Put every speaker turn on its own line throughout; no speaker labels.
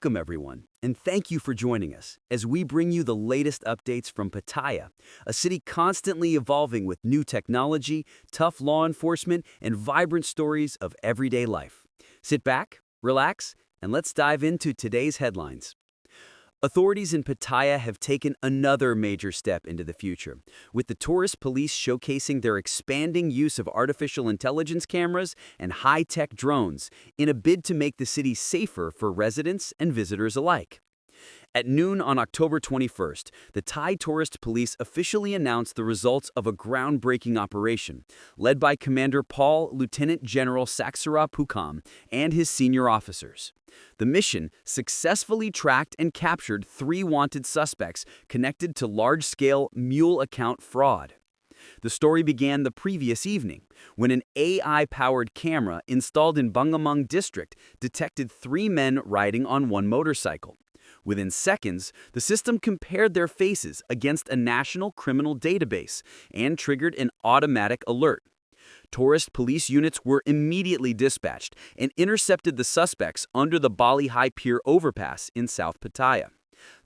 Welcome, everyone, and thank you for joining us as we bring you the latest updates from Pattaya, a city constantly evolving with new technology, tough law enforcement, and vibrant stories of everyday life. Sit back, relax, and let's dive into today's headlines. Authorities in Pattaya have taken another major step into the future, with the tourist police showcasing their expanding use of artificial intelligence cameras and high-tech drones in a bid to make the city safer for residents and visitors alike. At noon on October 21st, the Thai tourist police officially announced the results of a groundbreaking operation, led by Commander Paul Lieutenant General Saksara Pukam and his senior officers. The mission successfully tracked and captured 3 wanted suspects connected to large-scale mule account fraud. The story began the previous evening, when an AI-powered camera installed in Bangamung district detected 3 men riding on one motorcycle. Within seconds, the system compared their faces against a national criminal database and triggered an automatic alert. Tourist police units were immediately dispatched and intercepted the suspects under the Bali High Pier overpass in South Pattaya.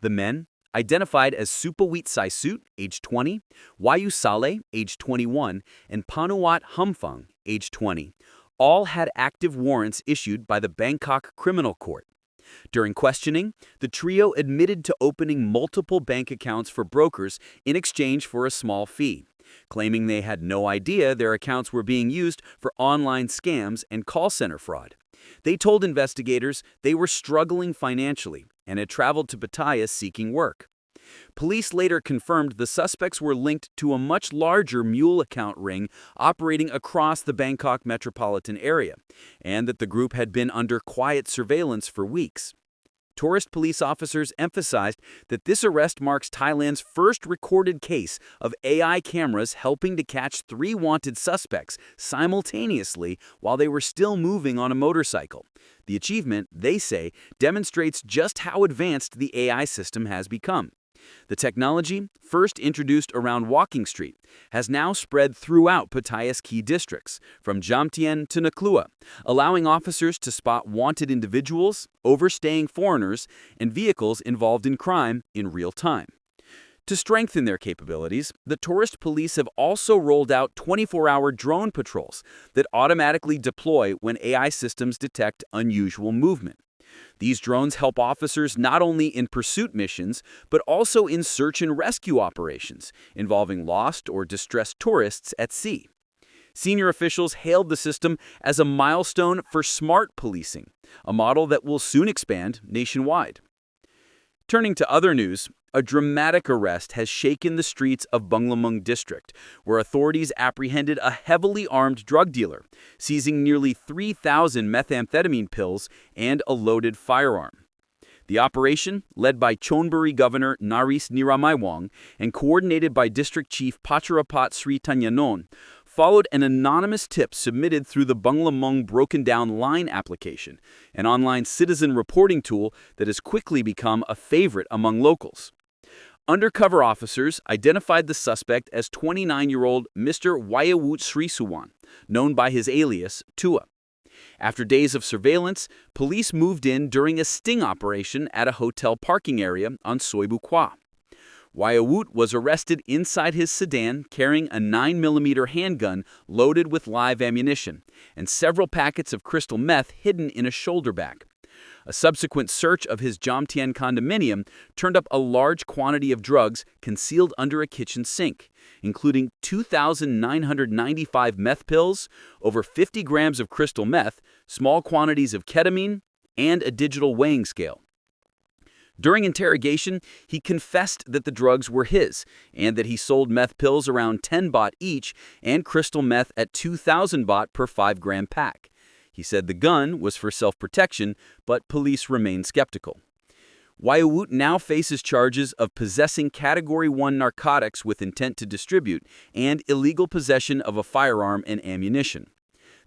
The men, identified as Supawit Saisut, age 20, Wayu Saleh, age 21, and Panuwat Humfung, age 20, all had active warrants issued by the Bangkok Criminal Court. During questioning, the trio admitted to opening multiple bank accounts for brokers in exchange for a small fee, claiming they had no idea their accounts were being used for online scams and call center fraud. They told investigators they were struggling financially and had traveled to Pattaya seeking work. Police later confirmed the suspects were linked to a much larger mule account ring operating across the Bangkok metropolitan area, and that the group had been under quiet surveillance for weeks. Tourist police officers emphasized that this arrest marks Thailand's first recorded case of AI cameras helping to catch 3 wanted suspects simultaneously while they were still moving on a motorcycle. The achievement, they say, demonstrates just how advanced the AI system has become. The technology, first introduced around Walking Street, has now spread throughout Pattaya's key districts, from Jamtien to Naklua, allowing officers to spot wanted individuals, overstaying foreigners, and vehicles involved in crime in real time. To strengthen their capabilities, the tourist police have also rolled out 24-hour drone patrols that automatically deploy when AI systems detect unusual movement. These drones help officers not only in pursuit missions, but also in search and rescue operations involving lost or distressed tourists at sea. Senior officials hailed the system as a milestone for smart policing, a model that will soon expand nationwide. Turning to other news, a dramatic arrest has shaken the streets of Bangamung district, where authorities apprehended a heavily armed drug dealer, seizing nearly 3,000 methamphetamine pills and a loaded firearm. The operation, led by Chonburi Governor Naris Niramaiwong and coordinated by District Chief Pacharapat Sri Tanyanon, followed an anonymous tip submitted through the Bangamung Broken Down Line application, an online citizen reporting tool that has quickly become a favorite among locals. Undercover officers identified the suspect as 29-year-old Mr. Wayawut Srisuwan, known by his alias Tua. After days of surveillance, police moved in during a sting operation at a hotel parking area on Soibu Kwa. Wayawut was arrested inside his sedan carrying a 9mm handgun loaded with live ammunition and several packets of crystal meth hidden in a shoulder bag. A subsequent search of his Jamtien condominium turned up a large quantity of drugs concealed under a kitchen sink, including 2,995 meth pills, over 50 grams of crystal meth, small quantities of ketamine, and a digital weighing scale. During interrogation, he confessed that the drugs were his and that he sold meth pills around 10 baht each and crystal meth at 2,000 baht per 5-gram pack. He said the gun was for self-protection, but police remain skeptical. Wayawut now faces charges of possessing Category 1 narcotics with intent to distribute and illegal possession of a firearm and ammunition.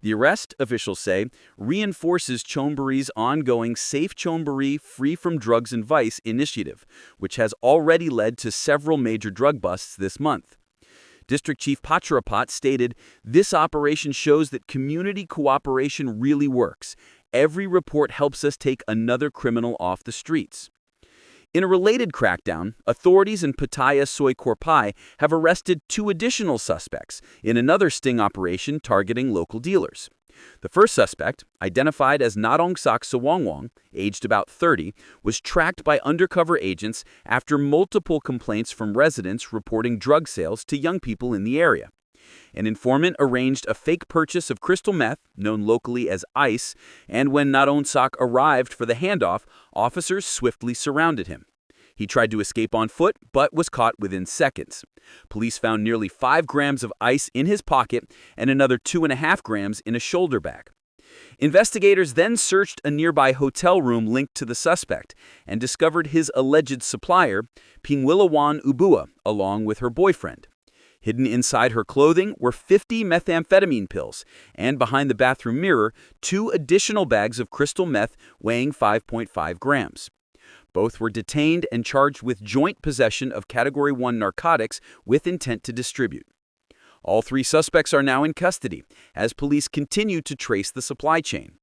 The arrest, officials say, reinforces Chonburi's ongoing Safe Chonburi Free from Drugs and Vice initiative, which has already led to several major drug busts this month. District Chief Pacharapat stated, "This operation shows that community cooperation really works. every report helps us take another criminal off the streets. In a related crackdown, authorities in Pattaya, Soi Korpai have arrested 2 additional suspects in another sting operation targeting local dealers. The first suspect, identified as Narongsak Sawangwang, aged about 30, was tracked by undercover agents after multiple complaints from residents reporting drug sales to young people in the area. An informant arranged a fake purchase of crystal meth, known locally as ice, and when Narongsak arrived for the handoff, officers swiftly surrounded him. He tried to escape on foot, but was caught within seconds. Police found nearly 5 grams of ice in his pocket and another 2.5 grams in a shoulder bag. Investigators then searched a nearby hotel room linked to the suspect and discovered his alleged supplier, Pingwilawan Ubua, along with her boyfriend. Hidden inside her clothing were 50 methamphetamine pills, and behind the bathroom mirror, 2 additional bags of crystal meth weighing 5.5 grams. Both were detained and charged with joint possession of Category 1 narcotics with intent to distribute. All 3 suspects are now in custody, as police continue to trace the supply chain.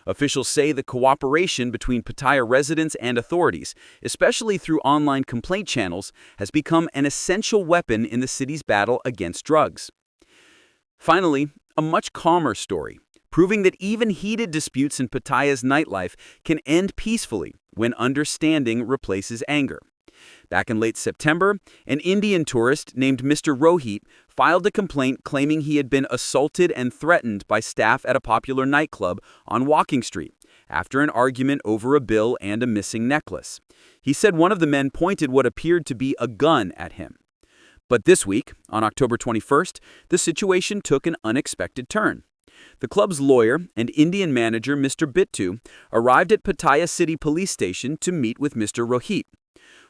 Officials say the cooperation between Pattaya residents and authorities, especially through online complaint channels, has become an essential weapon in the city's battle against drugs. Finally, a much calmer story, proving that even heated disputes in Pattaya's nightlife can end peacefully when understanding replaces anger. Back in late September, an Indian tourist named Mr. Rohit filed a complaint claiming he had been assaulted and threatened by staff at a popular nightclub on Walking Street after an argument over a bill and a missing necklace. He said one of the men pointed what appeared to be a gun at him. But this week, on October 21st, the situation took an unexpected turn. The club's lawyer and Indian manager, Mr. Bittu, arrived at Pattaya City Police Station to meet with Mr. Rohit.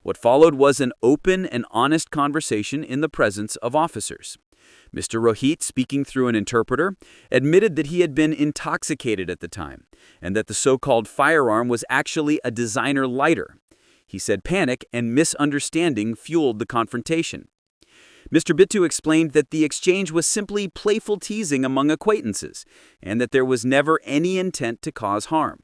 What followed was an open and honest conversation in the presence of officers. Mr. Rohit, speaking through an interpreter, admitted that he had been intoxicated at the time, and that the so-called firearm was actually a designer lighter. He said panic and misunderstanding fueled the confrontation. Mr. Bittu explained that the exchange was simply playful teasing among acquaintances, and that there was never any intent to cause harm.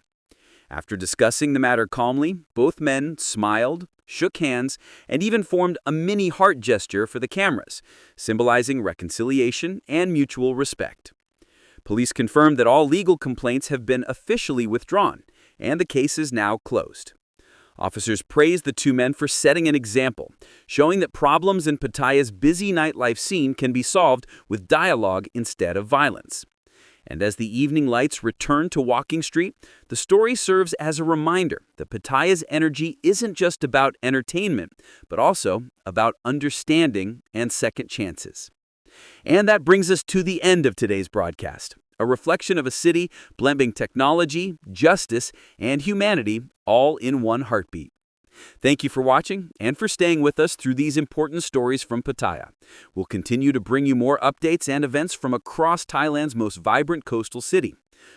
After discussing the matter calmly, both men smiled, shook hands, and even formed a mini heart gesture for the cameras, symbolizing reconciliation and mutual respect. Police confirmed that all legal complaints have been officially withdrawn, and the case is now closed. Officers praised the 2 men for setting an example, showing that problems in Pattaya's busy nightlife scene can be solved with dialogue instead of violence. And as the evening lights return to Walking Street, the story serves as a reminder that Pattaya's energy isn't just about entertainment, but also about understanding and second chances. And that brings us to the end of today's broadcast, a reflection of a city blending technology, justice, and humanity all in one heartbeat. Thank you for watching and for staying with us through these important stories from Pattaya. We'll continue to bring you more updates and events from across Thailand's most vibrant coastal city.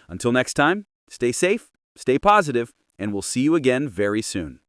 Until next time, stay safe, stay positive, and we'll see you again very soon.